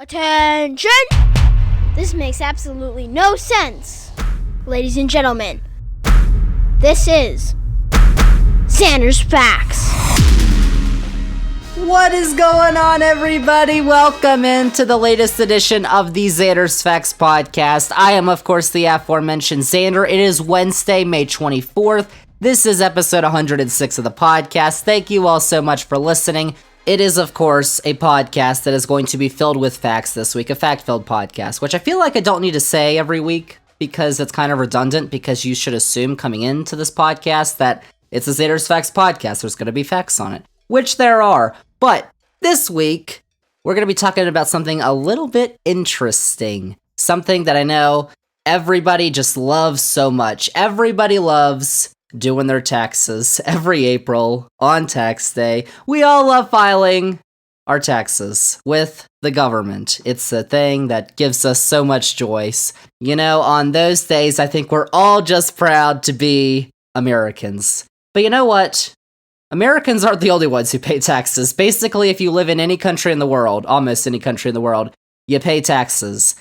Attention! This makes absolutely no sense. Ladies and gentlemen, this is Zander's Facts. What is going on, everybody? Welcome into the latest edition of the Zander's Facts podcast. I am, of course, the aforementioned Zander. It is Wednesday, May 24th. This is episode 106 of the podcast. Thank you all so much for listening. It is, of course, a podcast that is going to be filled with facts this week, a fact-filled podcast, which I feel like I don't need to say every week because it's kind of redundant, because you should assume coming into this podcast that it's a Zander's Facts podcast. There's going to be facts on it, which there are. But this week, we're going to be talking about something a little bit interesting, something that I know everybody just loves so much. Everybody loves doing their taxes every April on tax day. We all love filing our taxes with the government. It's a thing that gives us so much joy. You know, on those days, I think we're all just proud to be Americans. But you know what? Americans aren't the only ones who pay taxes. Basically, if you live in any country in the world, almost any country in the world, you pay taxes.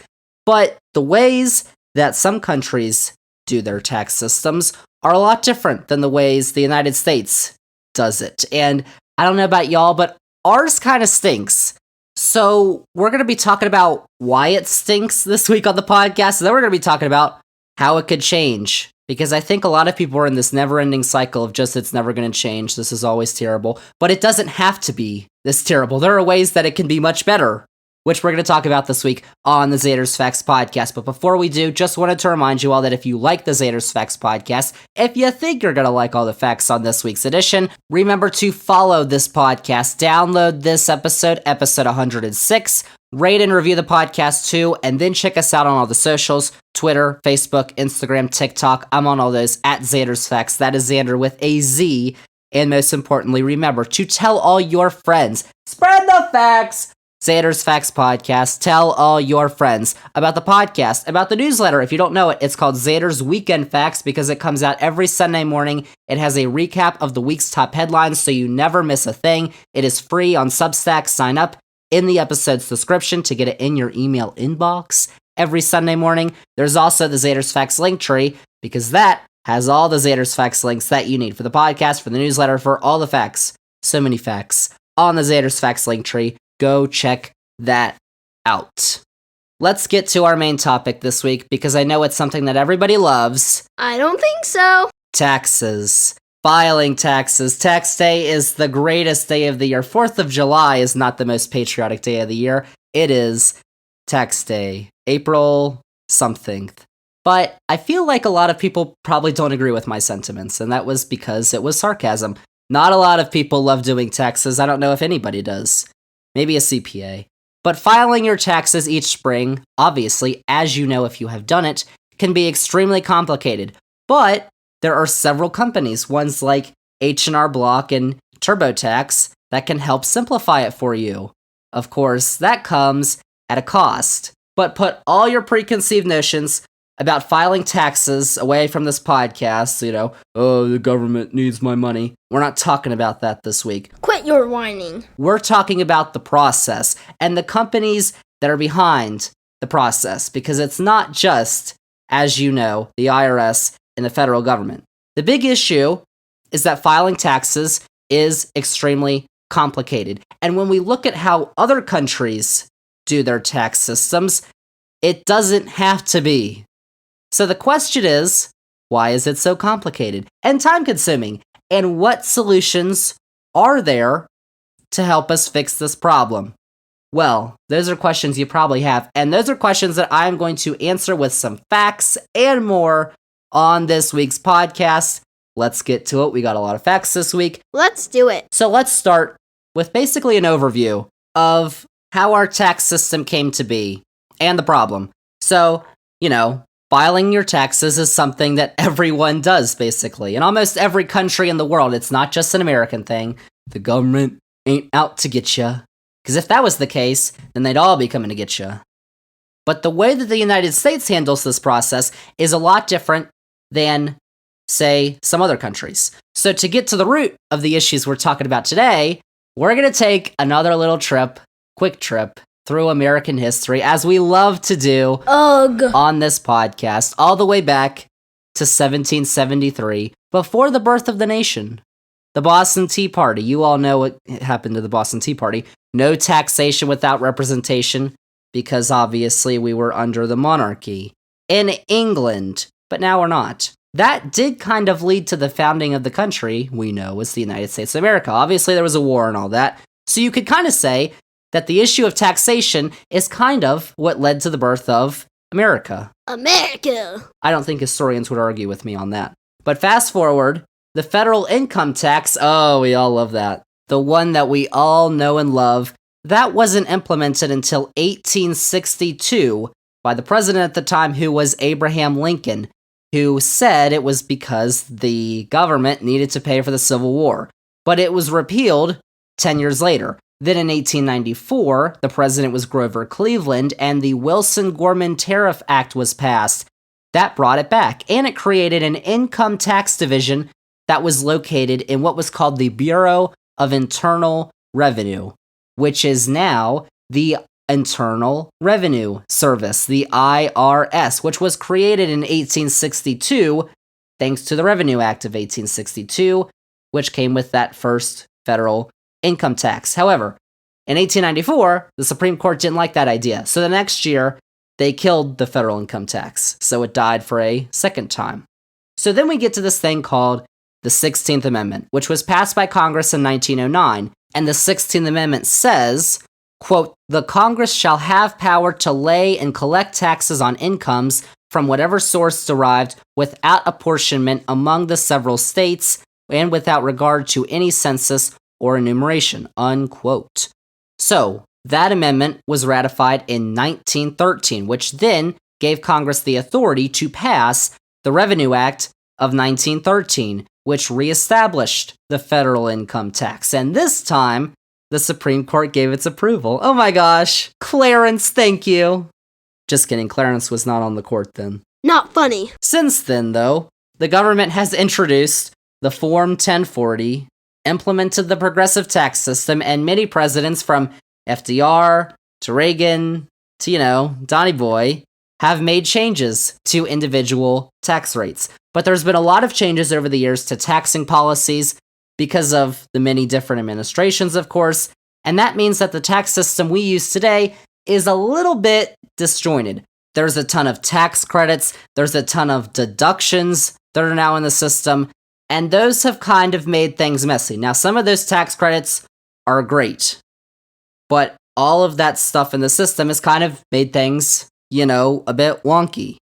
But the ways that some countries do their tax systems are a lot different than the ways the United States does it. And I don't know about y'all, but ours kind of stinks. So we're going to be talking about why it stinks this week on the podcast, and then we're going to be talking about how it could change. Because I think a lot of people are in this never-ending cycle of just, it's never going to change, this is always terrible. But it doesn't have to be this terrible. There are ways that it can be much better, which we're going to talk about this week on the Zander's Facts podcast. But before we do, just wanted to remind you all that if you like the Zander's Facts podcast, if you think you're going to like all the facts on this week's edition, remember to follow this podcast, download this episode 106, rate and review the podcast too, and then check us out on all the socials, Twitter, Facebook, Instagram, TikTok. I'm on all those at Zander's Facts. That is Zander with a Z. And most importantly, remember to tell all your friends. Spread the facts! Zander's Facts Podcast. Tell all your friends about the podcast, about the newsletter. If you don't know it, it's called Zander's Weekend Facts because it comes out every Sunday morning. It has a recap of the week's top headlines so you never miss a thing. It is free on Substack. Sign up in the episode's description to get it in your email inbox every Sunday morning. There's also the Zander's Facts link tree because that has all the Zander's Facts links that you need for the podcast, for the newsletter, for all the facts. So many facts on the Zander's Facts link tree. Go check that out. Let's get to our main topic this week because I know it's something that everybody loves. I don't think so. Taxes. Filing taxes. Tax day is the greatest day of the year. 4th of July is not the most patriotic day of the year. It is tax day. April something. But I feel like a lot of people probably don't agree with my sentiments, and that was because it was sarcasm. Not a lot of people love doing taxes. I don't know if anybody does. Maybe a CPA. But filing your taxes each spring, obviously, as you know if you have done it, can be extremely complicated. But there are several companies, ones like H&R Block and TurboTax, that can help simplify it for you. Of course, that comes at a cost. But put all your preconceived notions about filing taxes away from this podcast, oh, the government needs my money. We're not talking about that this week. Quit your whining. We're talking about the process and the companies that are behind the process, because it's not just, as you know, the IRS and the federal government. The big issue is that filing taxes is extremely complicated. And when we look at how other countries do their tax systems, it doesn't have to be. So the question is, why is it so complicated and time-consuming? And what solutions are there to help us fix this problem? Well, those are questions you probably have, and those are questions that I'm going to answer with some facts and more on this week's podcast. Let's get to it. We got a lot of facts this week. Let's do it. So let's start with basically an overview of how our tax system came to be and the problem. So, filing your taxes is something that everyone does, basically. In almost every country in the world, it's not just an American thing. The government ain't out to get you. Because if that was the case, then they'd all be coming to get you. But the way that the United States handles this process is a lot different than, say, some other countries. So to get to the root of the issues we're talking about today, we're going to take another little trip, quick trip, through American history, as we love to do Ugh. on this podcast, all the way back to 1773, before the birth of the nation. The Boston Tea Party. You all know what happened to the Boston Tea Party. No taxation without representation, because obviously we were under the monarchy in England, but now we're not. That did kind of lead to the founding of the country we know as the United States of America. Obviously, there was a war and all that. So you could kind of say that the issue of taxation is kind of what led to the birth of America. America. I don't think historians would argue with me on that. But fast forward, the federal income tax, oh, we all love that. The one that we all know and love, that wasn't implemented until 1862 by the president at the time, who was Abraham Lincoln, who said it was because the government needed to pay for the Civil War. But it was repealed 10 years later. Then in 1894, the president was Grover Cleveland, and the Wilson-Gorman Tariff Act was passed. That brought it back, and it created an income tax division that was located in what was called the Bureau of Internal Revenue, which is now the Internal Revenue Service, the IRS, which was created in 1862 thanks to the Revenue Act of 1862, which came with that first federal income tax. However, in 1894, the Supreme Court didn't like that idea, so the next year, they killed the federal income tax, so it died for a second time. So then we get to this thing called the 16th Amendment, which was passed by Congress in 1909, and the 16th Amendment says, quote, "The Congress shall have power to lay and collect taxes on incomes from whatever source derived without apportionment among the several states and without regard to any census or enumeration," unquote. So, that amendment was ratified in 1913, which then gave Congress the authority to pass the Revenue Act of 1913, which reestablished the federal income tax. And this time, the Supreme Court gave its approval. Oh my gosh, Clarence, thank you. Just kidding, Clarence was not on the court then. Not funny. Since then, though, the government has introduced the Form 1040, implemented the progressive tax system, and many presidents from FDR to Reagan to, Donny Boy have made changes to individual tax rates. But there's been a lot of changes over the years to taxing policies because of the many different administrations, of course, and that means that the tax system we use today is a little bit disjointed. There's a ton of tax credits, there's a ton of deductions that are now in the system, and those have kind of made things messy. Now, some of those tax credits are great, but all of that stuff in the system has kind of made things, a bit wonky.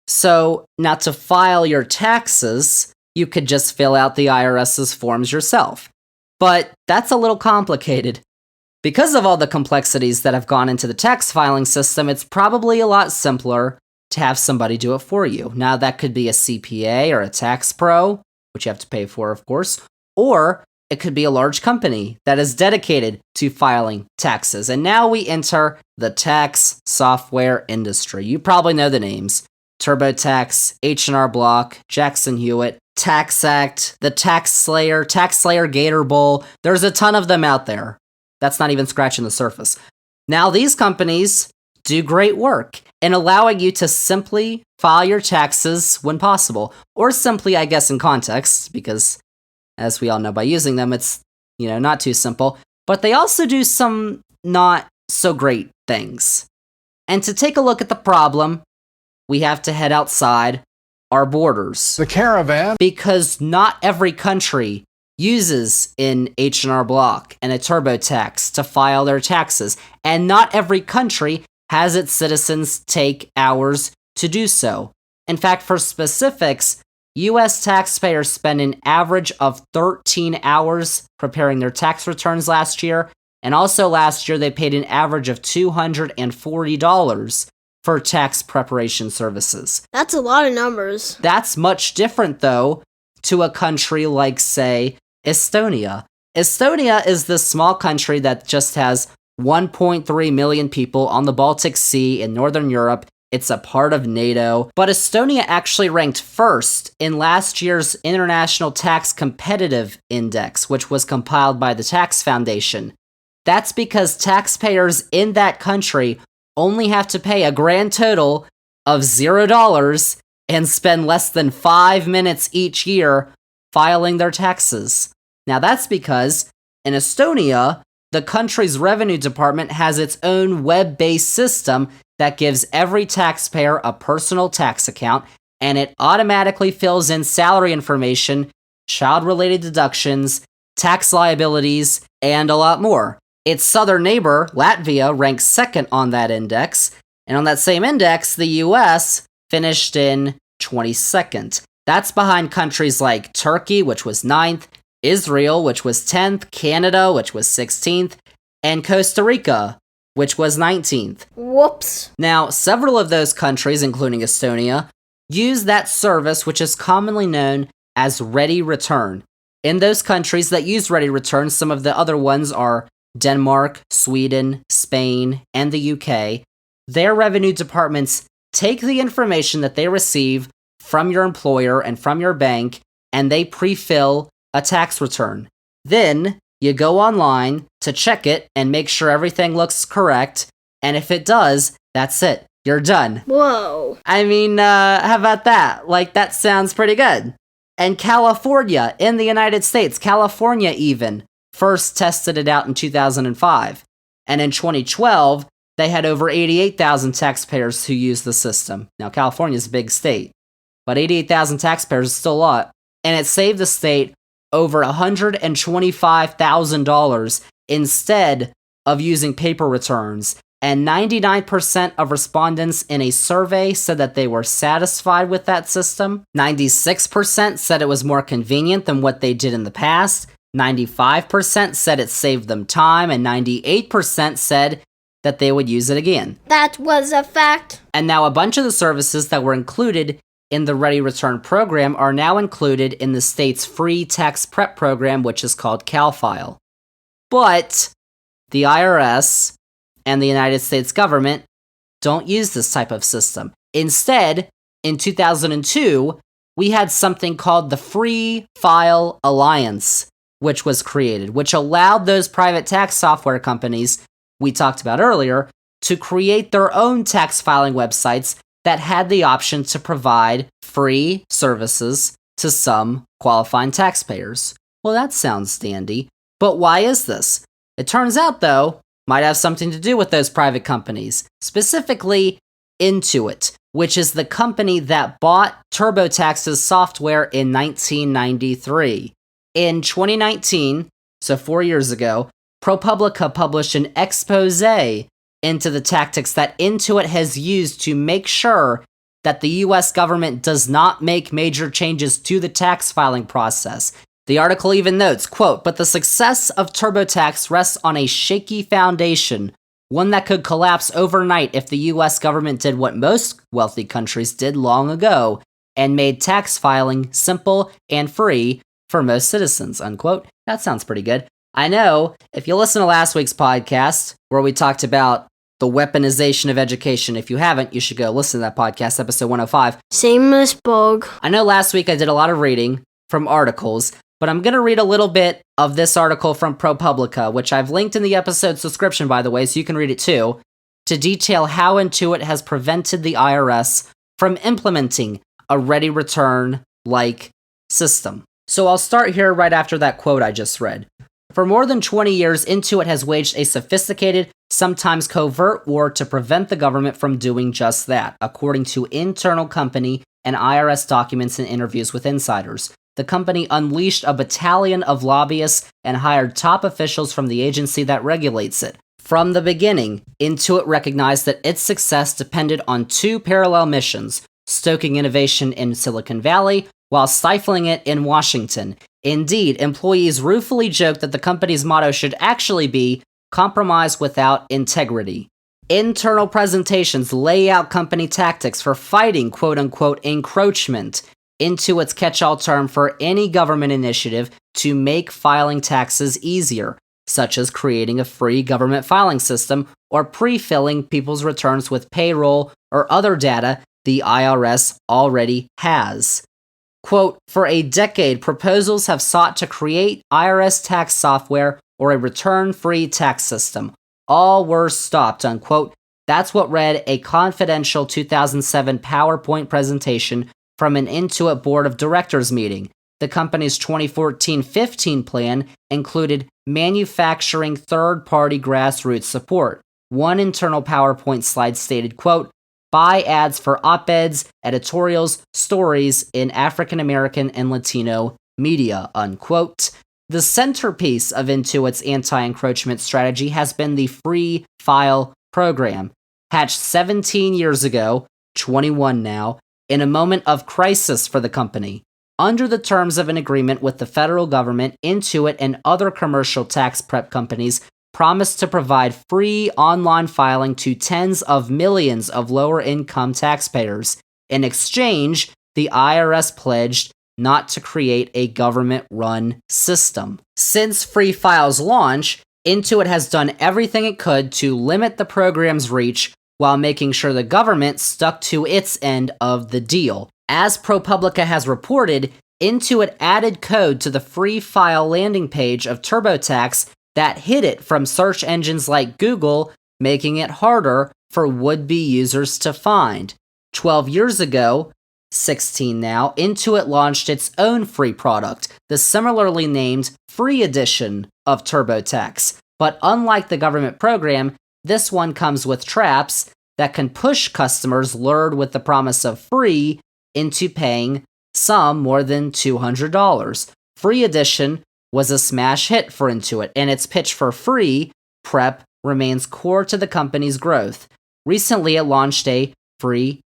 So, now to file your taxes, you could just fill out the IRS's forms yourself. But that's a little complicated. Because of all the complexities that have gone into the tax filing system, it's probably a lot simpler to have somebody do it for you. Now, that could be a CPA or a tax pro, which you have to pay for, of course, or it could be a large company that is dedicated to filing taxes. And now we enter the tax software industry. You probably know the names: TurboTax, H&R Block, Jackson Hewitt, TaxAct, the Tax Slayer Gator Bowl. There's a ton of them out there. That's not even scratching the surface. Now, these companies do great work in allowing you to simply file your taxes when possible, or simply, I guess, in context, because as we all know by using them, it's, not too simple, but they also do some not so great things. And to take a look at the problem, we have to head outside our borders. The caravan. Because not every country uses an H&R Block and a TurboTax to file their taxes, and not every country has its citizens take hours to do so. In fact, for specifics, U.S. taxpayers spent an average of 13 hours preparing their tax returns last year, and also last year they paid an average of $240 for tax preparation services. That's a lot of numbers. That's much different, though, to a country like, say, Estonia. Estonia is this small country that just has 1.3 million people on the Baltic Sea in Northern Europe. It's a part of NATO, but Estonia actually ranked first in last year's International Tax Competitive Index, which was compiled by the Tax Foundation. That's because taxpayers in that country only have to pay a grand total of $0 and spend less than 5 minutes each year filing their taxes. Now that's because in Estonia, the country's revenue department has its own web-based system that gives every taxpayer a personal tax account, and it automatically fills in salary information, child-related deductions, tax liabilities, and a lot more. Its southern neighbor, Latvia, ranks second on that index, and on that same index, the US finished in 22nd. That's behind countries like Turkey, which was 9th, Israel, which was 10th, Canada, which was 16th, and Costa Rica, which was 19th. Whoops. Now, several of those countries, including Estonia, use that service which is commonly known as Ready Return. In those countries that use Ready Return, some of the other ones are Denmark, Sweden, Spain, and the UK. Their revenue departments take the information that they receive from your employer and from your bank, and they pre-fill a tax return. Then you go online to check it and make sure everything looks correct, and if it does, that's it. You're done. Whoa. I mean, how about that? Like, that sounds pretty good. And California, in the United States, California even, first tested it out in 2005. And in 2012, they had over 88,000 taxpayers who used the system. Now, California's a big state, but 88,000 taxpayers is still a lot. And it saved the state over $125,000 instead of using paper returns. And 99% of respondents in a survey said that they were satisfied with that system. 96% said it was more convenient than what they did in the past. 95% said it saved them time, and 98% said that they would use it again. That was a fact. And now a bunch of the services that were included in the Ready Return program are now included in the state's free tax prep program, which is called CalFile. But the IRS and the United States government don't use this type of system. Instead, in 2002, we had something called the Free File Alliance, which was created, which allowed those private tax software companies we talked about earlier to create their own tax filing websites that had the option to provide free services to some qualifying taxpayers. Well, that sounds dandy, but why is this? It turns out, though, might have something to do with those private companies, specifically Intuit, which is the company that bought TurboTax's software in 1993. In 2019, so 4 years ago, ProPublica published an expose into the tactics that Intuit has used to make sure that the US government does not make major changes to the tax filing process. The article even notes, quote, "But the success of TurboTax rests on a shaky foundation, one that could collapse overnight if the US government did what most wealthy countries did long ago and made tax filing simple and free for most citizens," unquote. That sounds pretty good. I know, if you listen to last week's podcast, where we talked about the weaponization of education, if you haven't, you should go listen to that podcast, episode 105. Shameless bug. I know last week I did a lot of reading from articles, but I'm going to read a little bit of this article from ProPublica, which I've linked in the episode description, by the way, so you can read it too, to detail how Intuit has prevented the IRS from implementing a Ready Return-like system. So I'll start here right after that quote I just read. For more than 20 years, Intuit has waged a sophisticated, sometimes covert war to prevent the government from doing just that, according to internal company and IRS documents and interviews with insiders. The company unleashed a battalion of lobbyists and hired top officials from the agency that regulates it. From the beginning, Intuit recognized that its success depended on two parallel missions: stoking innovation in Silicon Valley while stifling it in Washington. Indeed, employees ruefully joked that the company's motto should actually be "compromise without integrity." Internal presentations lay out company tactics for fighting quote-unquote encroachment, Intuit's catch-all term for any government initiative to make filing taxes easier, such as creating a free government filing system or pre-filling people's returns with payroll or other data the IRS already has. Quote, "For a decade, proposals have sought to create IRS tax software or a return-free tax system. All were stopped, unquote. That's what read a confidential 2007 PowerPoint presentation from an Intuit board of directors meeting. The company's 2014-15 plan included manufacturing third-party grassroots support. One internal PowerPoint slide stated, quote, buy ads for op-eds, editorials, stories in African American and Latino media, unquote. The centerpiece of Intuit's anti-encroachment strategy has been the Free File program. Hatched 17 years ago, 21 now, in a moment of crisis for the company. Under the terms of an agreement with the federal government, Intuit and other commercial tax prep companies promised to provide free online filing to tens of millions of lower-income taxpayers. In exchange, the IRS pledged not to create a government-run system. Since Free File's launch, Intuit has done everything it could to limit the program's reach while making sure the government stuck to its end of the deal. As ProPublica has reported, Intuit added code to the Free File landing page of TurboTax that hid it from search engines like Google, making it harder for would-be users to find. 12 years ago, 16 now, Intuit launched its own free product, the similarly named Free Edition of TurboTax. But unlike the government program, this one comes with traps that can push customers lured with the promise of free into paying some more than $200. Free Edition was a smash hit for Intuit, and its pitch for free prep remains core to the company's growth. Recently, it launched a free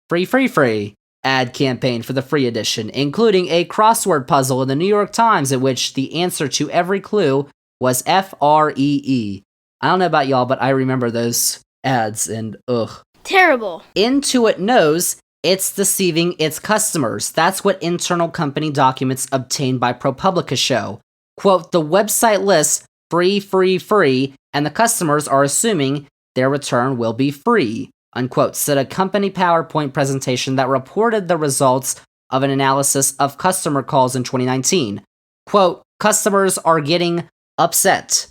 ad campaign for the Free Edition, including a crossword puzzle in the New York Times in which the answer to every clue was Free. I don't know about y'all, but I remember those ads, and ugh. Terrible. Intuit knows it's deceiving its customers. That's what internal company documents obtained by ProPublica show. Quote, the website lists free, and the customers are assuming their return will be free, unquote, said a company PowerPoint presentation that reported the results of an analysis of customer calls in 2019. Quote, customers are getting upset,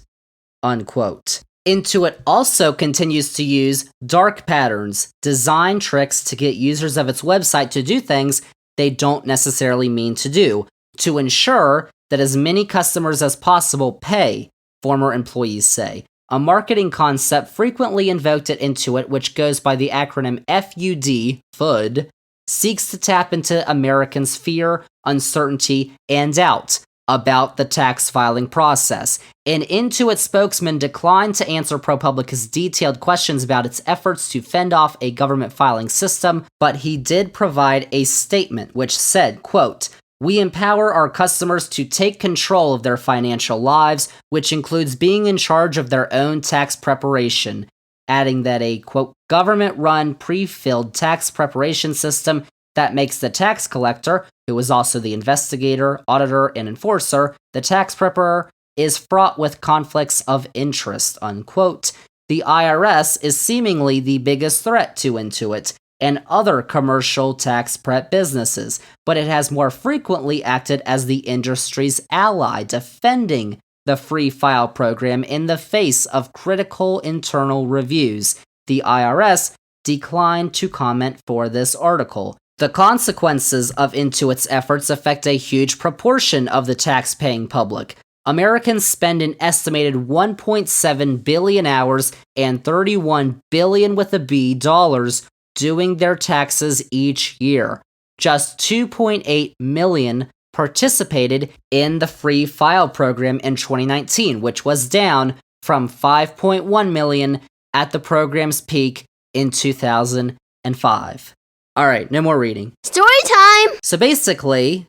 unquote. Intuit also continues to use dark patterns, design tricks to get users of its website to do things they don't necessarily mean to do, to ensure that as many customers as possible pay, former employees say. A marketing concept frequently invoked at Intuit, which goes by the acronym FUD, seeks to tap into Americans' fear, uncertainty, and doubt about the tax filing process. An Intuit spokesman declined to answer ProPublica's detailed questions about its efforts to fend off a government filing system, but he did provide a statement which said, quote, we empower our customers to take control of their financial lives, which includes being in charge of their own tax preparation, adding that a, quote, government-run pre-filled tax preparation system that makes the tax collector, who is also the investigator, auditor, and enforcer, the tax preparer, is fraught with conflicts of interest, unquote. The IRS is seemingly the biggest threat to Intuit and other commercial tax prep businesses, but it has more frequently acted as the industry's ally, defending the Free File program in the face of critical internal reviews. The IRS declined to comment for this article. The consequences of Intuit's efforts affect a huge proportion of the tax-paying public. Americans spend an estimated 1.7 billion hours and $31 billion with a B dollars doing their taxes each year. Just 2.8 million participated in the Free File program in 2019, which was down from 5.1 million at the program's peak in 2005. All right, no more reading. Story time! So basically,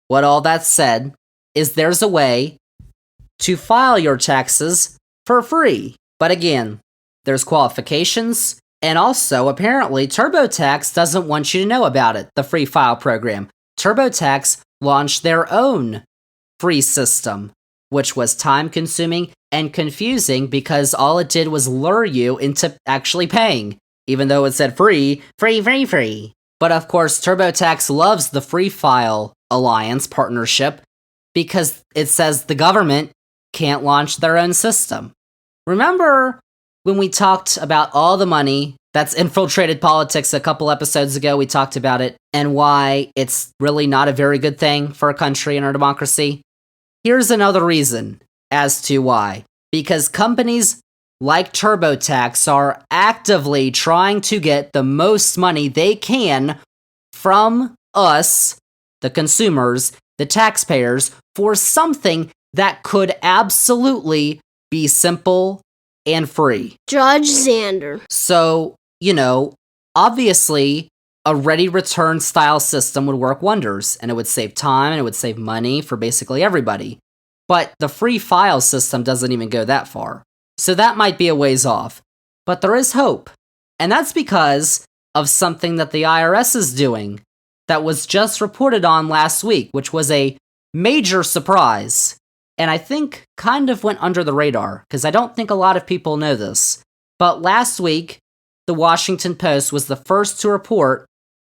what all that said is there's a way to file your taxes for free. But again, there's qualifications, and also, apparently, TurboTax doesn't want you to know about it, the Free File program. TurboTax launched their own free system, which was time-consuming and confusing because all it did was lure you into actually paying, even though it said free. But of course, TurboTax loves the Free File Alliance partnership because it says the government can't launch their own system. Remember when we talked about all the money that's infiltrated politics a couple episodes ago? We talked about it and why it's really not a very good thing for a country and our democracy. Here's another reason as to why. Because companies like TurboTax are actively trying to get the most money they can from us, the consumers, the taxpayers, for something that could absolutely be simple and free. Judge Zander. So, obviously, a ready return style system would work wonders, and it would save time and it would save money for basically everybody. But the free file system doesn't even go that far. So that might be a ways off. But there is hope. And that's because of something that the IRS is doing that was just reported on last week, which was a major surprise. And I think kind of went under the radar, because I don't think a lot of people know this. But last week, the Washington Post was the first to report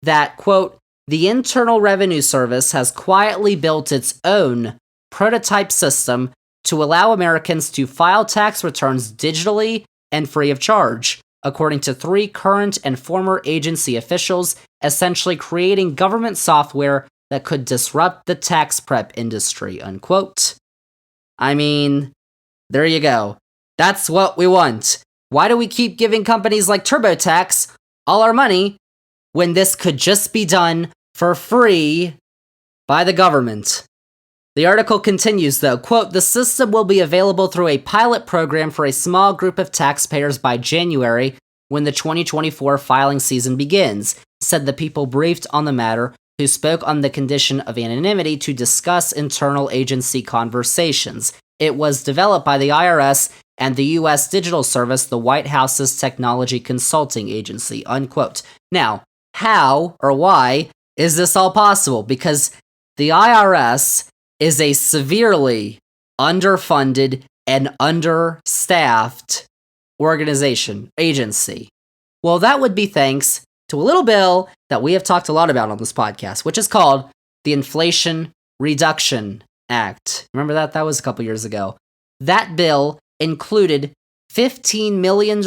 that, quote, the Internal Revenue Service has quietly built its own prototype system to allow Americans to file tax returns digitally and free of charge, according to 3 current and former agency officials, essentially creating government software that could disrupt the tax prep industry, unquote. I mean, there you go. That's what we want. Why do we keep giving companies like TurboTax all our money when this could just be done for free by the government? The article continues, though, quote, the system will be available through a pilot program for a small group of taxpayers by January when the 2024 filing season begins, said the people briefed on the matter, who spoke on the condition of anonymity to discuss internal agency conversations. It was developed by the IRS and the U.S. Digital Service, the White House's technology consulting agency, unquote. Now, how or why is this all possible? Because the IRS is a severely underfunded and understaffed agency. Well, that would be thanks to a little bill that we have talked a lot about on this podcast, which is called the Inflation Reduction Act. Remember that? That was a couple years ago. That bill included $15 million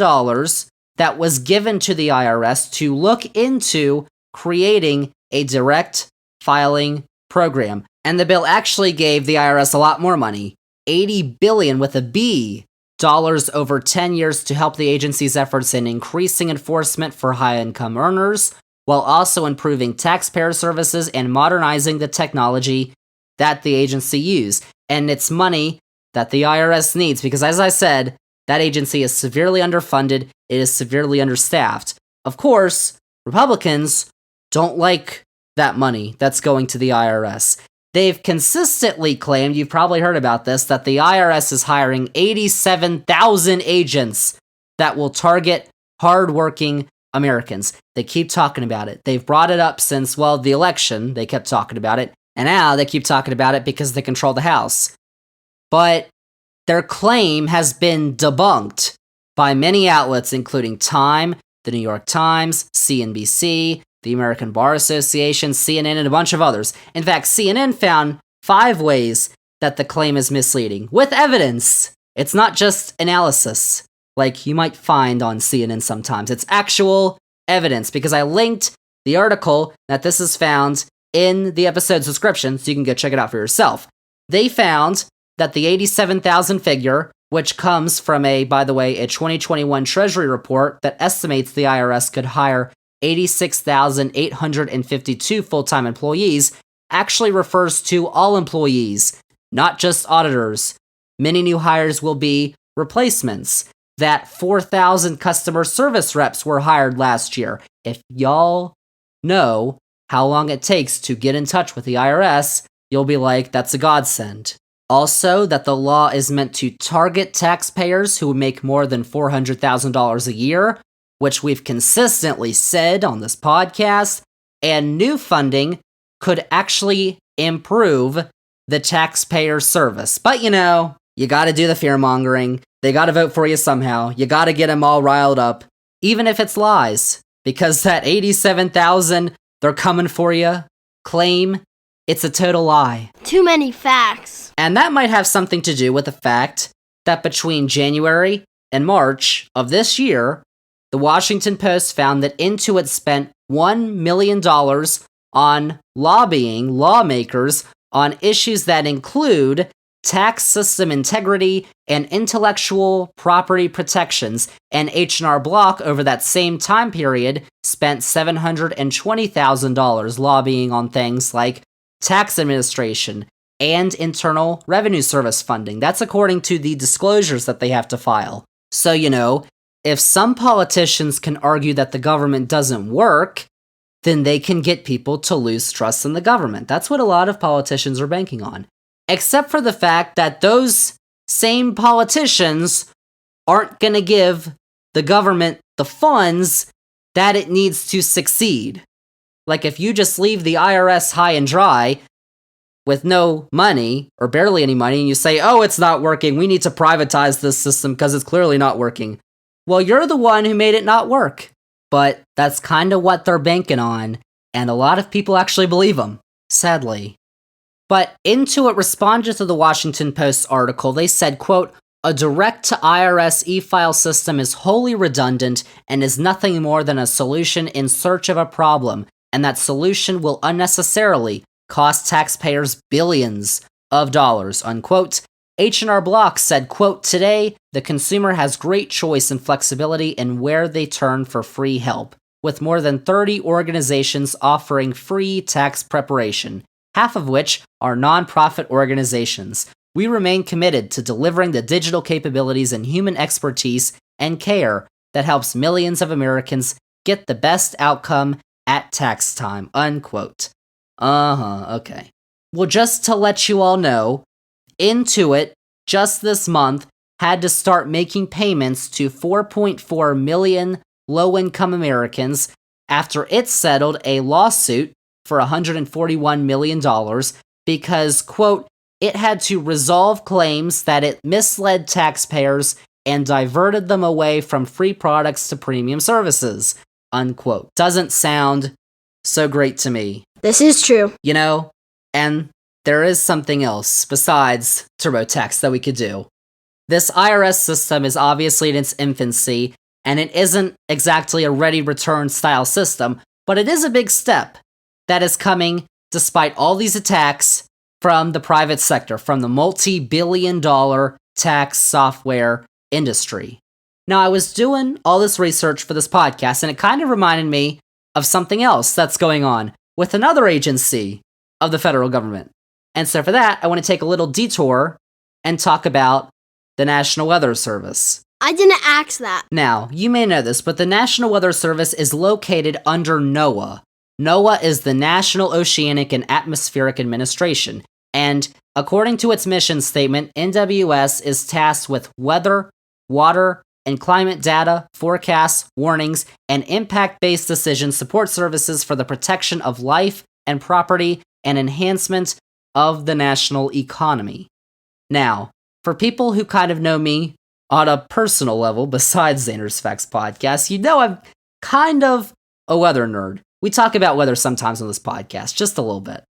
that was given to the IRS to look into creating a direct filing program. And the bill actually gave the IRS a lot more money, $80 billion with a B dollars over 10 years to help the agency's efforts in increasing enforcement for high-income earners, while also improving taxpayer services and modernizing the technology that the agency uses. And it's money that the IRS needs because, as I said, that agency is severely underfunded, it is severely understaffed. Of course, Republicans don't like that money that's going to the IRS. They've consistently claimed, you've probably heard about this, that the IRS is hiring 87,000 agents that will target hardworking Americans. They keep talking about it. They've brought it up since, the election. They kept talking about it. And now they keep talking about it because they control the House. But their claim has been debunked by many outlets, including Time, the New York Times, CNBC, the American Bar Association, CNN, and a bunch of others. In fact, CNN found 5 ways that the claim is misleading, with evidence. It's not just analysis, like you might find on CNN sometimes. It's actual evidence, because I linked the article that this is found in the episode's description, so you can go check it out for yourself. They found that the 87,000 figure, which comes from a 2021 Treasury report that estimates the IRS could hire 86,852 full-time employees, actually refers to all employees, not just auditors. Many new hires will be replacements. That 4,000 customer service reps were hired last year. If y'all know how long it takes to get in touch with the IRS, you'll be like, that's a godsend. Also, that the law is meant to target taxpayers who make more than $400,000 a year, which we've consistently said on this podcast, and new funding could actually improve the taxpayer service. But you gotta do the fear-mongering. They gotta vote for you somehow. You gotta get them all riled up, even if it's lies, because that 87,000, they're coming for you claim It's a total lie. Too many facts. And that might have something to do with the fact that between January and March of this year, the Washington Post found that Intuit spent $1 million on lobbying lawmakers on issues that include tax system integrity and intellectual property protections, and H&R Block over that same time period spent $720,000 lobbying on things like tax administration and Internal Revenue Service funding. That's according to the disclosures that they have to file. So, if some politicians can argue that the government doesn't work, then they can get people to lose trust in the government. That's what a lot of politicians are banking on. Except for the fact that those same politicians aren't going to give the government the funds that it needs to succeed. Like if you just leave the IRS high and dry with no money, or barely any money, and you say, oh, it's not working, we need to privatize this system because it's clearly not working. Well, you're the one who made it not work. But that's kind of what they're banking on, and a lot of people actually believe them, sadly. But Intuit responded to the Washington Post article. They said, quote, a direct-to-IRS e-file system is wholly redundant and is nothing more than a solution in search of a problem, and that solution will unnecessarily cost taxpayers billions of dollars, unquote. H&R Block said, quote, today, the consumer has great choice and flexibility in where they turn for free help, with more than 30 organizations offering free tax preparation, half of which are nonprofit organizations. We remain committed to delivering the digital capabilities and human expertise and care that helps millions of Americans get the best outcome at tax time, unquote. Okay. Well, just to let you all know, Intuit, just this month, had to start making payments to 4.4 million low-income Americans after it settled a lawsuit for $141 million because, quote, it had to resolve claims that it misled taxpayers and diverted them away from free products to premium services, unquote. Doesn't sound so great to me. This is true. And there is something else besides TurboTax that we could do. This IRS system is obviously in its infancy, and it isn't exactly a ready return style system, but it is a big step that is coming despite all these attacks from the private sector, from the multi-billion-dollar tax software industry. Now, I was doing all this research for this podcast, and it kind of reminded me of something else that's going on with another agency of the federal government. And so for that, I want to take a little detour and talk about the National Weather Service. I didn't ask that. Now, you may know this, but the National Weather Service is located under NOAA. NOAA is the National Oceanic and Atmospheric Administration, and according to its mission statement, NWS is tasked with weather, water, and climate data, forecasts, warnings, and impact-based decision support services for the protection of life and property and enhancement of the national economy. Now, for people who kind of know me on a personal level besides Zander's Facts podcast, I'm kind of a weather nerd. We talk about weather sometimes on this podcast, just a little bit.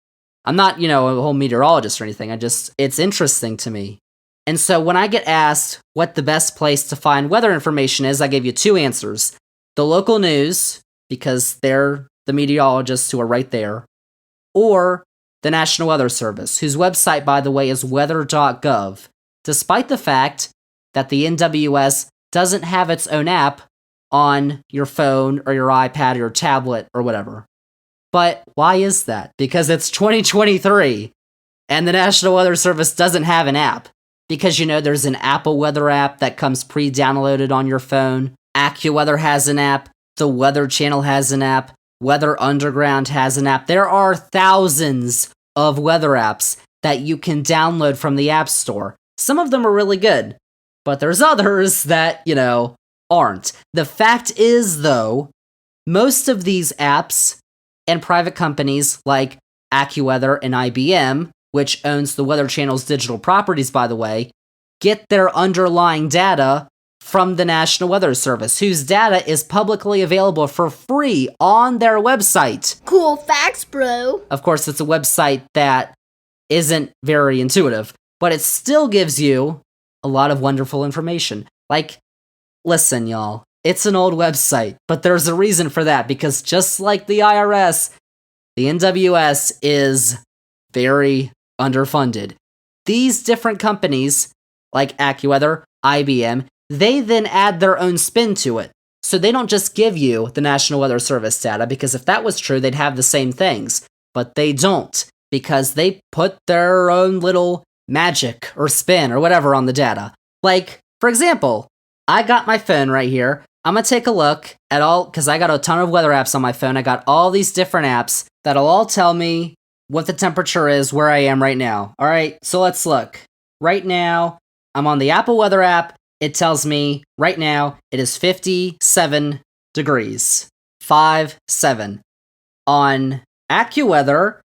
I'm not, a whole meteorologist or anything. It's interesting to me. And so when I get asked what the best place to find weather information is, I give you two answers. The local news, because they're the meteorologists who are right there, or the National Weather Service, whose website, by the way, is weather.gov, despite the fact that the NWS doesn't have its own app on your phone or your iPad or your tablet or whatever. But why is that? Because it's 2023, and the National Weather Service doesn't have an app. Because, there's an Apple Weather app that comes pre-downloaded on your phone. AccuWeather has an app. The Weather Channel has an app. Weather Underground has an app. There are thousands of weather apps that you can download from the App Store. Some of them are really good, but there's others that, aren't. The fact is, though, most of these apps and private companies like AccuWeather and IBM, which owns the Weather Channel's digital properties, by the way, get their underlying data from the National Weather Service, whose data is publicly available for free on their website. Cool facts, bro. Of course, it's a website that isn't very intuitive, but it still gives you a lot of wonderful information. Like, listen, y'all, it's an old website, but there's a reason for that, because just like the IRS, the NWS is very underfunded. These different companies, like AccuWeather, IBM, they then add their own spin to it. So they don't just give you the National Weather Service data, because if that was true, they'd have the same things. But they don't, because they put their own little magic or spin or whatever on the data. Like, for example, I got my phone right here. I'm going to take a look at all, because I got a ton of weather apps on my phone. I got all these different apps that'll all tell me what the temperature is where I am right now. All right, so let's look. Right now, I'm on the Apple Weather app. It tells me right now it is 57 degrees. 57. On AccuWeather,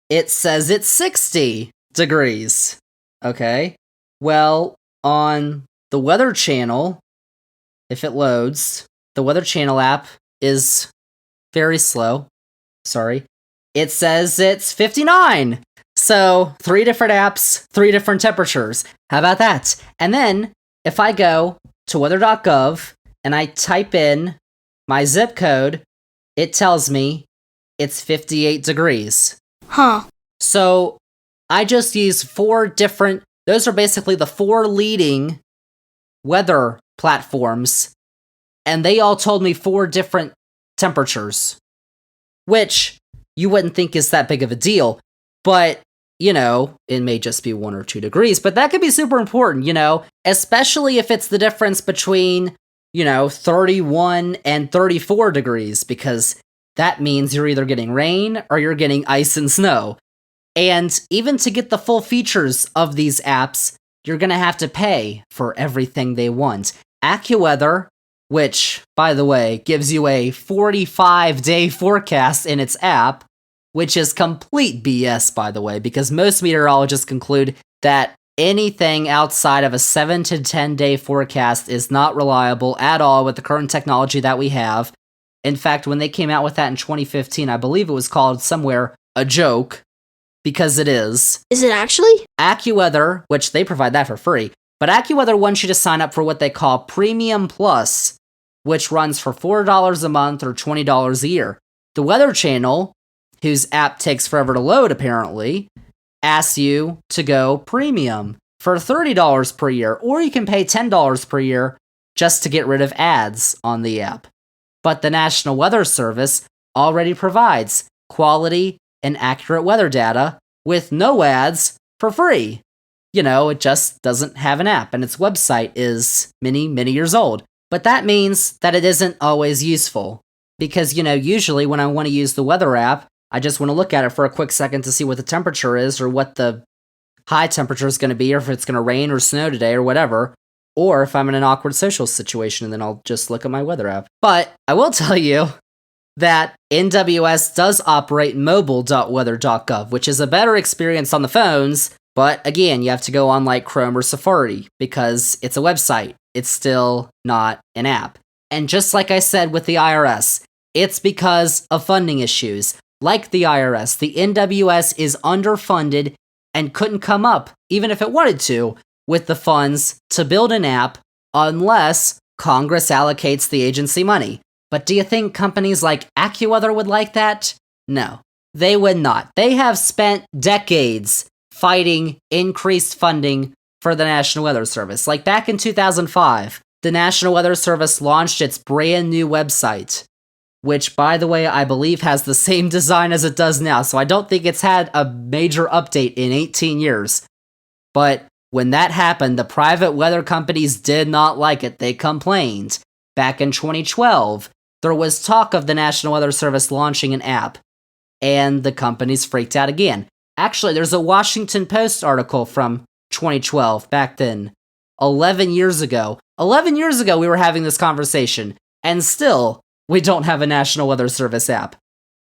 it says it's 60 degrees. Okay. Well, on the Weather Channel, if it loads, the Weather Channel app is very slow. Sorry. It says it's 59. So, 3 different apps, 3 different temperatures. How about that? And then, if I go to weather.gov and I type in my zip code, it tells me it's 58 degrees. Huh. So, I just use 4 different, those are basically the 4 leading weather platforms, and they all told me 4 different temperatures, which you wouldn't think is that big of a deal, but, you know, it may just be 1 or 2 degrees, but that could be super important, you know, especially if it's the difference between, 31 and 34 degrees, because that means you're either getting rain or you're getting ice and snow. And even to get the full features of these apps, you're going to have to pay for everything they want. AccuWeather, which, by the way, gives you a 45-day forecast in its app, which is complete BS, by the way, because most meteorologists conclude that anything outside of a 7 to 10-day forecast is not reliable at all with the current technology that we have. In fact, when they came out with that in 2015, I believe it was called somewhere a joke, because it is. Is it actually? AccuWeather, which they provide that for free, but AccuWeather wants you to sign up for what they call Premium Plus, which runs for $4 a month or $20 a year. The Weather Channel, whose app takes forever to load apparently, asks you to go premium for $30 per year, or you can pay $10 per year just to get rid of ads on the app. But the National Weather Service already provides quality and accurate weather data with no ads for free. It just doesn't have an app, and its website is many, many years old. But that means that it isn't always useful, because, usually when I want to use the weather app, I just want to look at it for a quick second to see what the temperature is, or what the high temperature is going to be, or if it's going to rain or snow today, or whatever. Or if I'm in an awkward social situation, then I'll just look at my weather app. But I will tell you that NWS does operate mobile.weather.gov, which is a better experience on the phones, but again, you have to go on like Chrome or Safari, because it's a website. It's still not an app. And just like I said with the IRS, it's because of funding issues. Like the IRS, the NWS is underfunded and couldn't come up, even if it wanted to, with the funds to build an app unless Congress allocates the agency money. But do you think companies like AccuWeather would like that? No, they would not. They have spent decades fighting increased funding for the National Weather Service. Like back in 2005, the National Weather Service launched its brand new website, which, by the way, I believe has the same design as it does now, so I don't think it's had a major update in 18 years. But when that happened, the private weather companies did not like it. They complained. Back in 2012, there was talk of the National Weather Service launching an app, and the companies freaked out again. Actually, there's a Washington Post article from 2012, back then, 11 years ago. 11 years ago, we were having this conversation, and still, we don't have a National Weather Service app.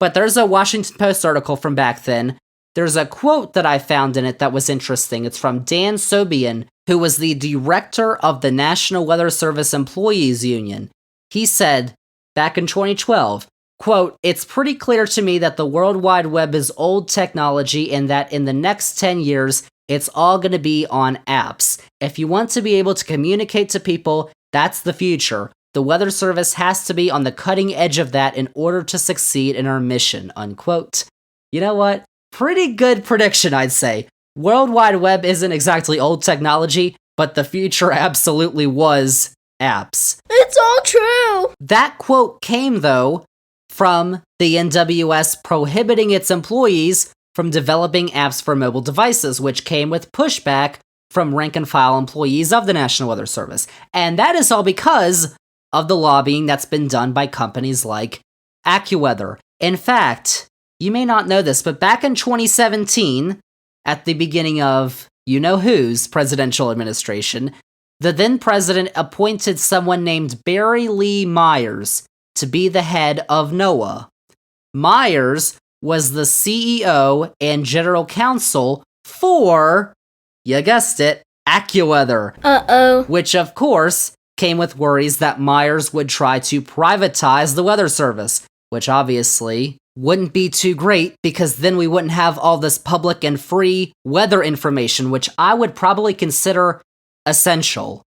But there's a Washington Post article from back then. There's a quote that I found in it that was interesting. It's from Dan Sobian, who was the director of the National Weather Service Employees Union. He said, back in 2012, quote, "It's pretty clear to me that the World Wide Web is old technology and that in the next 10 years, it's all going to be on apps. If you want to be able to communicate to people, that's the future. The Weather Service has to be on the cutting edge of that in order to succeed in our mission," unquote. You know what? Pretty good prediction, I'd say. World Wide Web isn't exactly old technology, but the future absolutely was apps. It's all true. That quote came, though, from the NWS prohibiting its employees from developing apps for mobile devices, which came with pushback from rank-and-file employees of the National Weather Service. And that is all because of the lobbying that's been done by companies like AccuWeather. In fact, you may not know this, but back in 2017, at the beginning of you-know-who's presidential administration, the then president appointed someone named Barry Lee Myers to be the head of NOAA. Myers was the CEO and general counsel for, you guessed it, AccuWeather. Uh-oh. Which, of course, came with worries that Myers would try to privatize the Weather Service, which obviously wouldn't be too great because then we wouldn't have all this public and free weather information, which I would probably consider essential.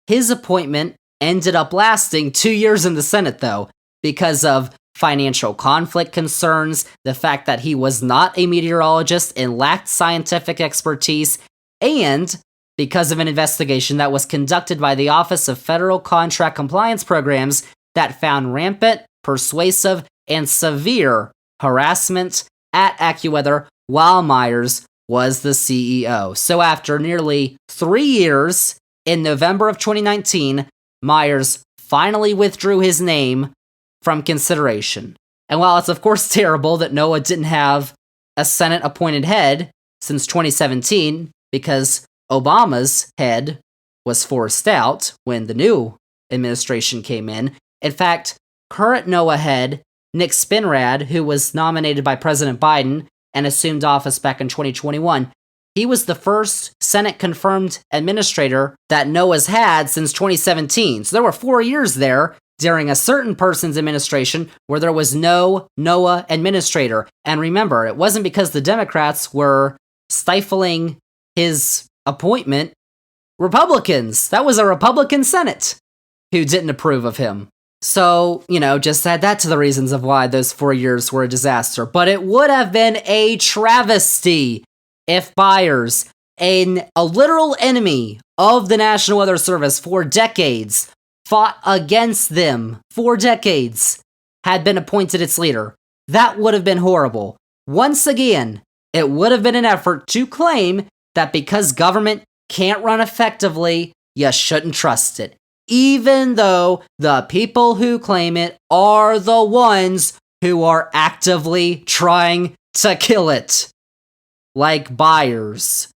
His appointment ended up lasting 2 years in the Senate, though, because of financial conflict concerns, the fact that he was not a meteorologist and lacked scientific expertise, and because of an investigation that was conducted by the Office of Federal Contract Compliance Programs that found rampant, persuasive, and severe harassment at AccuWeather while Myers was the CEO. So after nearly 3 years, in November of 2019, Myers finally withdrew his name from consideration. And while it's of course terrible that NOAA didn't have a Senate-appointed head since 2017, because Obama's head was forced out when the new administration came in. In fact, current NOAA head Nick Spinrad, who was nominated by President Biden and assumed office back in 2021, he was the first Senate-confirmed administrator that NOAA's had since 2017. So there were 4 years there during a certain person's administration where there was no NOAA administrator. And remember, it wasn't because the Democrats were stifling his appointment. Republicans, that was a Republican Senate who didn't approve of him. So, just add that to the reasons of why those 4 years were a disaster. But it would have been a travesty if Myers, a literal enemy of the National Weather Service for decades, fought against them for decades, had been appointed its leader. That would have been horrible. Once again, it would have been an effort to claim that because government can't run effectively, you shouldn't trust it, even though the people who claim it are the ones who are actively trying to kill it. Like buyers.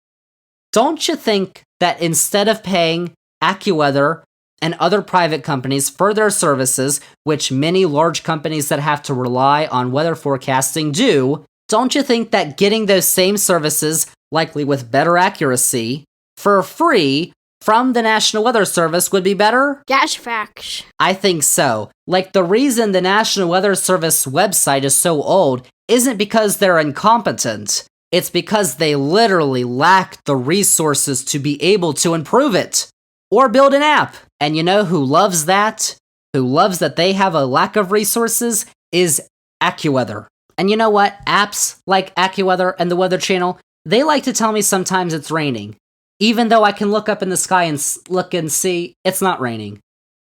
Don't you think that instead of paying AccuWeather and other private companies for their services, which many large companies that have to rely on weather forecasting do, don't you think that getting those same services, likely with better accuracy, for free from the National Weather Service would be better? Dash facts. I think so. Like, the reason the National Weather Service website is so old isn't because they're incompetent. It's because they literally lack the resources to be able to improve it or build an app. And you know who loves that? Who loves that they have a lack of resources is AccuWeather. And you know what? Apps like AccuWeather and the Weather Channel, they like to tell me sometimes it's raining, even though I can look up in the sky and look and see it's not raining.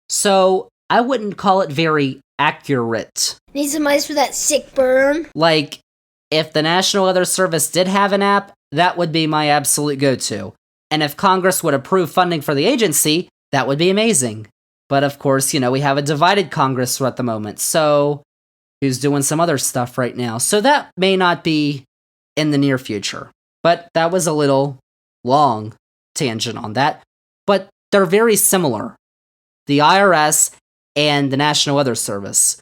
So I wouldn't call it very accurate. Need some ice for that sick burn. Like, if the National Weather Service did have an app, that would be my absolute go-to. And if Congress would approve funding for the agency, that would be amazing. But of course, we have a divided Congress at the moment, so who's doing some other stuff right now. So that may not be in the near future. But that was a little long tangent on that. But they're very similar. The IRS and the National Weather Service.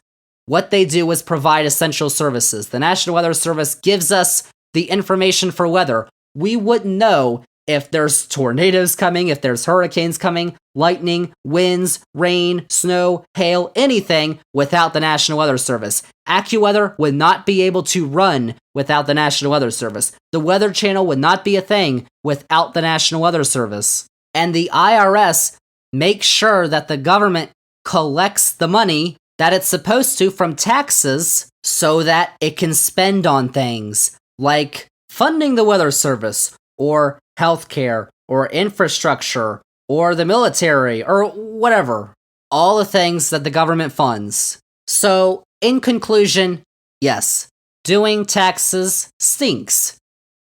What they do is provide essential services. The National Weather Service gives us the information for weather. We wouldn't know if there's tornadoes coming, if there's hurricanes coming, lightning, winds, rain, snow, hail, anything without the National Weather Service. AccuWeather would not be able to run without the National Weather Service. The Weather Channel would not be a thing without the National Weather Service. And the IRS makes sure that the government collects the money that it's supposed to from taxes so that it can spend on things like funding the Weather Service, or healthcare, or infrastructure, or the military, or whatever. All the things that the government funds. So, in conclusion, yes, doing taxes stinks.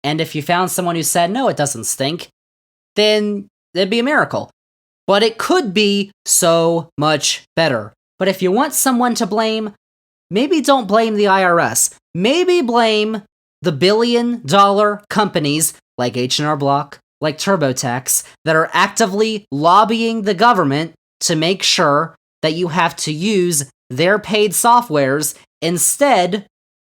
And if you found someone who said, no, it doesn't stink, then it'd be a miracle. But it could be so much better. But if you want someone to blame, maybe don't blame the IRS. Maybe blame the billion-dollar companies like H&R Block, like TurboTax, that are actively lobbying the government to make sure that you have to use their paid softwares instead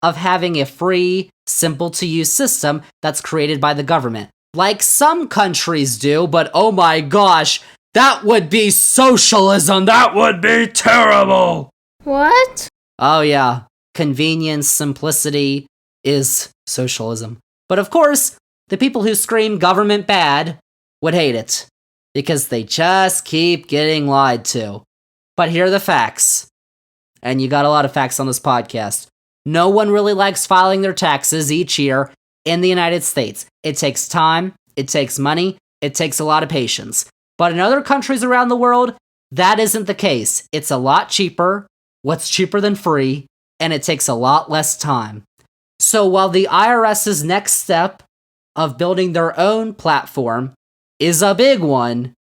of having a free, simple-to-use system that's created by the government. Like some countries do, but oh my gosh, that would be socialism! That would be terrible! What? Oh yeah, convenience, simplicity is socialism. But of course, the people who scream government bad would hate it, because they just keep getting lied to. But here are the facts. And you got a lot of facts on this podcast. No one really likes filing their taxes each year in the United States. It takes time, it takes money, it takes a lot of patience. But in other countries around the world, that isn't the case. It's a lot cheaper, what's cheaper than free, and it takes a lot less time. So while the IRS's next step of building their own platform is a big one,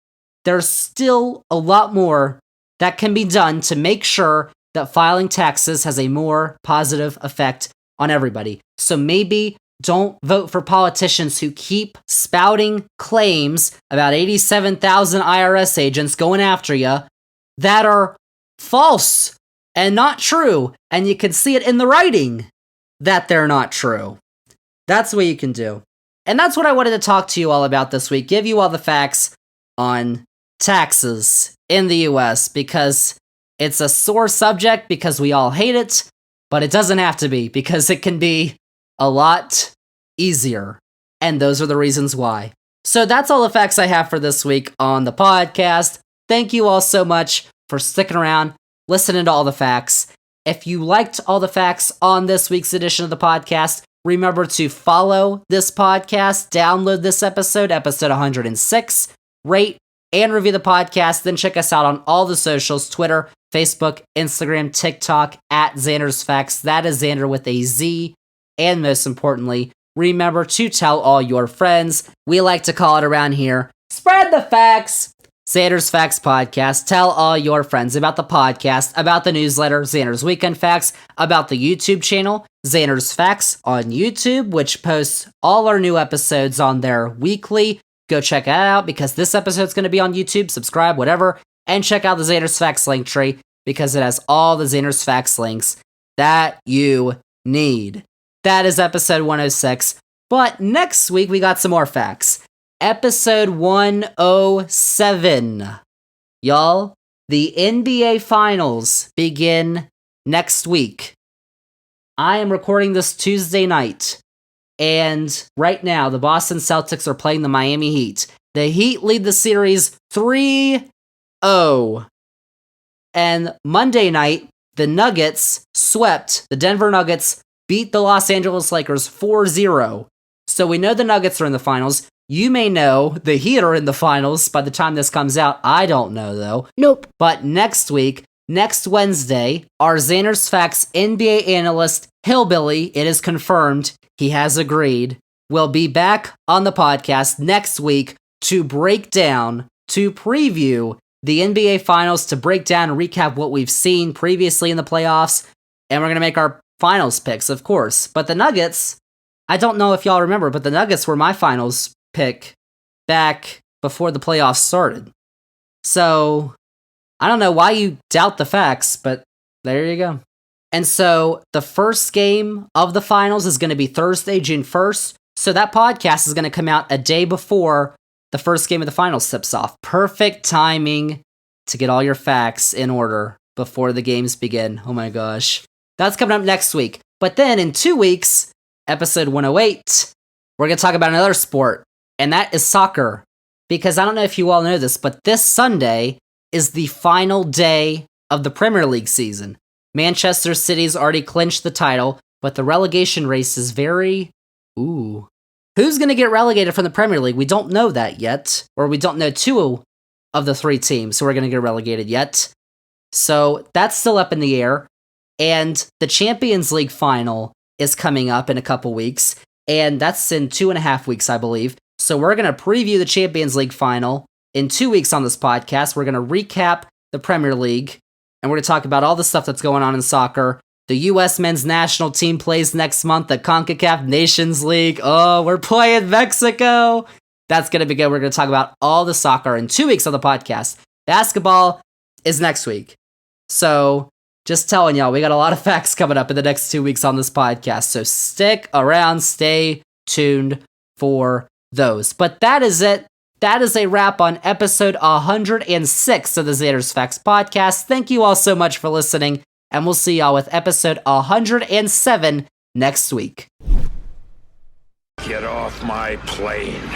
there's still a lot more that can be done to make sure that filing taxes has a more positive effect on everybody. So maybe don't vote for politicians who keep spouting claims about 87,000 IRS agents going after you that are false and not true, and you can see it in the writing that they're not true. That's what you can do. And that's what I wanted to talk to you all about this week, give you all the facts on taxes in the US, because it's a sore subject, because we all hate it, but it doesn't have to be, because it can be a lot easier. And those are the reasons why. So that's all the facts I have for this week on the podcast. Thank you all so much for sticking around, listening to all the facts. If you liked all the facts on this week's edition of the podcast, remember to follow this podcast, download this episode 106, rate and review the podcast, then check us out on all the socials, Twitter, Facebook, Instagram, TikTok, at Zander's Facts. That is Zander with a Z. And most importantly, remember to tell all your friends. We like to call it around here, spread the facts. Zander's Facts Podcast. Tell all your friends about the podcast, about the newsletter, Zander's Weekend Facts, about the YouTube channel, Zander's Facts on YouTube, which posts all our new episodes on there weekly. Go check that out, because this episode's going to be on YouTube. Subscribe, whatever. And check out the Zander's Facts link tree, because it has all the Zander's Facts links that you need. That is episode 106. But next week, we got some more facts. Episode 107. Y'all, the NBA Finals begin next week. I am recording this Tuesday night, and right now, the Boston Celtics are playing the Miami Heat. The Heat lead the series 3-0. And Monday night, the Nuggets swept, the Denver Nuggets beat the Los Angeles Lakers 4-0. So we know the Nuggets are in the finals. You may know the Heat are in the finals by the time this comes out. I don't know, though. Nope. But next week, next Wednesday, our Zander's Facts NBA analyst, Hillbilly, it is confirmed, he has agreed, will be back on the podcast next week to break down, to preview the NBA Finals, to break down and recap what we've seen previously in the playoffs. And we're going to make our finals picks, of course. But the Nuggets, I don't know if y'all remember, but the Nuggets were my finals pick back before the playoffs started. So, I don't know why you doubt the facts, but there you go. And so, the first game of the finals is going to be Thursday, June 1st. So that podcast is going to come out a day before the first game of the finals tips off. Perfect timing to get all your facts in order before the games begin. Oh my gosh. That's coming up next week. But then in 2 weeks, episode 108, we're going to talk about another sport, and that is soccer. Because I don't know if you all know this, but this Sunday is the final day of the Premier League season. Manchester City's already clinched the title, but the relegation race is very... Ooh. Who's going to get relegated from the Premier League? We don't know that yet. Or we don't know 2 of the 3 teams who are going to get relegated yet. So that's still up in the air. And the Champions League final is coming up in a couple weeks. And that's in 2.5 weeks, I believe. So we're going to preview the Champions League final in 2 weeks on this podcast. We're going to recap the Premier League. And we're going to talk about all the stuff that's going on in soccer. The U.S. men's national team plays next month, the CONCACAF Nations League. Oh, we're playing Mexico. That's going to be good. We're going to talk about all the soccer in 2 weeks on the podcast. Basketball is next week. So just telling y'all, we got a lot of facts coming up in the next 2 weeks on this podcast. So stick around, stay tuned for those. But that is it. That is a wrap on episode 106 of the Zander's Facts podcast. Thank you all so much for listening, and we'll see y'all with episode 107 next week. Get off my plane.